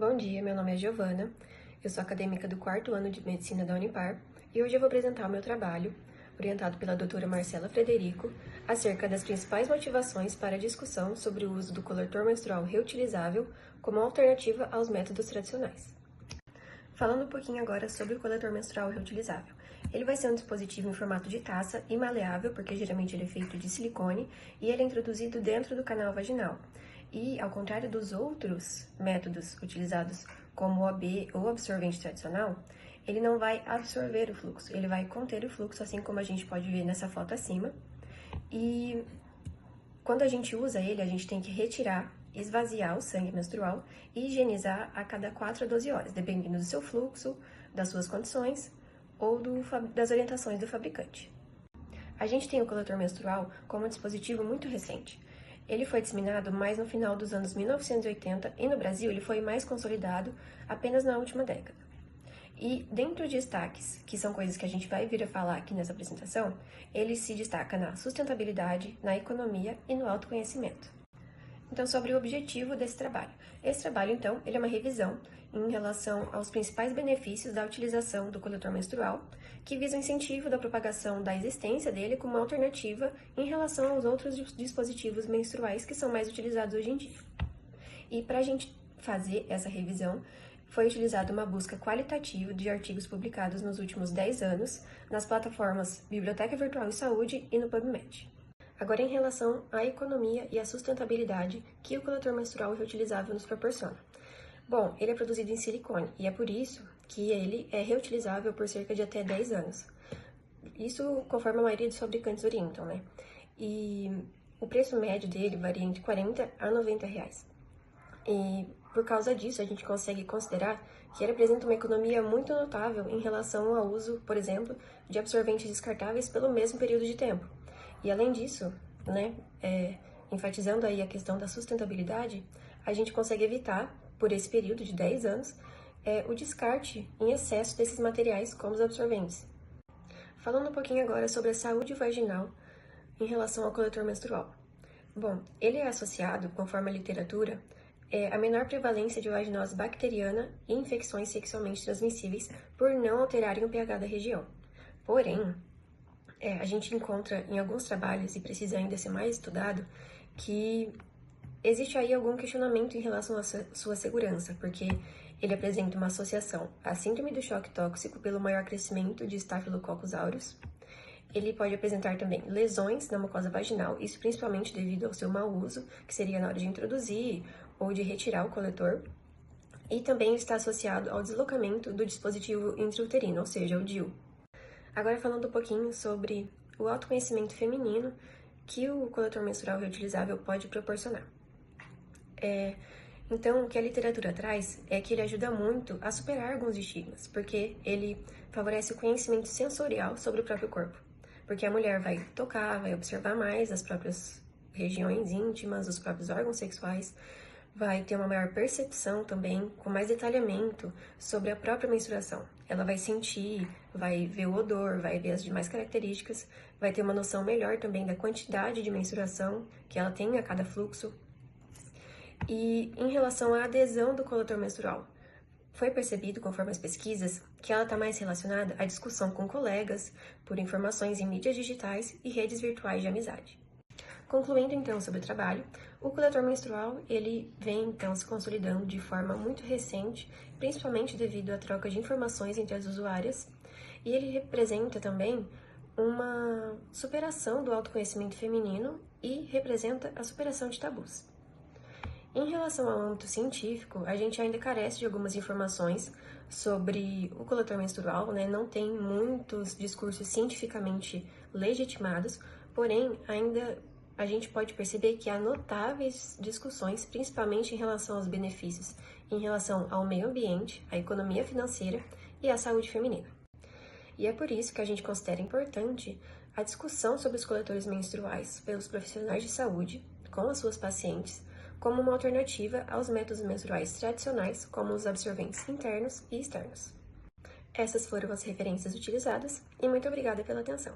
Bom dia, meu nome é Giovana, eu sou acadêmica do 4º ano de Medicina da Unipar e hoje eu vou apresentar o meu trabalho, orientado pela doutora Marcela Frederico, acerca das principais motivações para a discussão sobre o uso do coletor menstrual reutilizável como alternativa aos métodos tradicionais. Falando um pouquinho agora sobre o coletor menstrual reutilizável. Ele vai ser um dispositivo em formato de taça e maleável, porque geralmente ele é feito de silicone, e ele é introduzido dentro do canal vaginal. E, ao contrário dos outros métodos utilizados, como o OB ou absorvente tradicional, ele não vai absorver o fluxo, ele vai conter o fluxo, assim como a gente pode ver nessa foto acima. E quando a gente usa ele, a gente tem que retirar, esvaziar o sangue menstrual e higienizar a cada 4 a 12 horas, dependendo do seu fluxo, das suas condições ou das orientações do fabricante. A gente tem o coletor menstrual como um dispositivo muito recente. Ele foi disseminado mais no final dos anos 1980 e no Brasil ele foi mais consolidado apenas na última década. E dentre os destaques, que são coisas que a gente vai vir a falar aqui nessa apresentação, ele se destaca na sustentabilidade, na economia e no autoconhecimento. Então, sobre o objetivo desse trabalho. Esse trabalho, então, ele é uma revisão em relação aos principais benefícios da utilização do coletor menstrual, que visa o incentivo da propagação da existência dele como alternativa em relação aos outros dispositivos menstruais que são mais utilizados hoje em dia. E para a gente fazer essa revisão, foi utilizada uma busca qualitativa de artigos publicados nos últimos 10 anos nas plataformas Biblioteca Virtual e Saúde e no PubMed. Agora, em relação à economia e à sustentabilidade que o coletor menstrual reutilizável nos proporciona. Bom, ele é produzido em silicone e é por isso que ele é reutilizável por cerca de até 10 anos. Isso conforme a maioria dos fabricantes orientam, né? E o preço médio dele varia entre 40 a 90 reais. E por causa disso, a gente consegue considerar que ele apresenta uma economia muito notável em relação ao uso, por exemplo, de absorventes descartáveis pelo mesmo período de tempo. E além disso, né, enfatizando aí a questão da sustentabilidade, a gente consegue evitar, por esse período de 10 anos, o descarte em excesso desses materiais como os absorventes. Falando um pouquinho agora sobre a saúde vaginal em relação ao coletor menstrual. Bom, ele é associado, conforme a literatura, a menor prevalência de vaginose bacteriana e infecções sexualmente transmissíveis por não alterarem o pH da região. Porém, a gente encontra em alguns trabalhos, e precisa ainda ser mais estudado, que existe aí algum questionamento em relação à sua segurança, porque ele apresenta uma associação à síndrome do choque tóxico pelo maior crescimento de Staphylococcus aureus. Ele pode apresentar também lesões na mucosa vaginal, isso principalmente devido ao seu mau uso, que seria na hora de introduzir ou de retirar o coletor. E também está associado ao deslocamento do dispositivo intrauterino, ou seja, o DIU. Agora falando um pouquinho sobre o autoconhecimento feminino que o coletor menstrual reutilizável pode proporcionar. Então, o que a literatura traz é que ele ajuda muito a superar alguns estigmas, porque ele favorece o conhecimento sensorial sobre o próprio corpo. Porque a mulher vai tocar, vai observar mais as próprias regiões íntimas, os próprios órgãos sexuais, vai ter uma maior percepção também, com mais detalhamento sobre a própria menstruação. Ela vai sentir, vai ver o odor, vai ver as demais características, vai ter uma noção melhor também da quantidade de menstruação que ela tem a cada fluxo. E em relação à adesão do coletor menstrual, foi percebido, conforme as pesquisas, que ela está mais relacionada à discussão com colegas, por informações em mídias digitais e redes virtuais de amizade. Concluindo então sobre o trabalho, o coletor menstrual ele vem então se consolidando de forma muito recente, principalmente devido à troca de informações entre as usuárias, e ele representa também uma superação do autoconhecimento feminino e representa a superação de tabus. Em relação ao âmbito científico, a gente ainda carece de algumas informações sobre o coletor menstrual, né? Não tem muitos discursos cientificamente legitimados, porém, ainda a gente pode perceber que há notáveis discussões, principalmente em relação aos benefícios, em relação ao meio ambiente, à economia financeira e à saúde feminina. E é por isso que a gente considera importante a discussão sobre os coletores menstruais pelos profissionais de saúde, com as suas pacientes, como uma alternativa aos métodos menstruais tradicionais, como os absorventes internos e externos. Essas foram as referências utilizadas e muito obrigada pela atenção.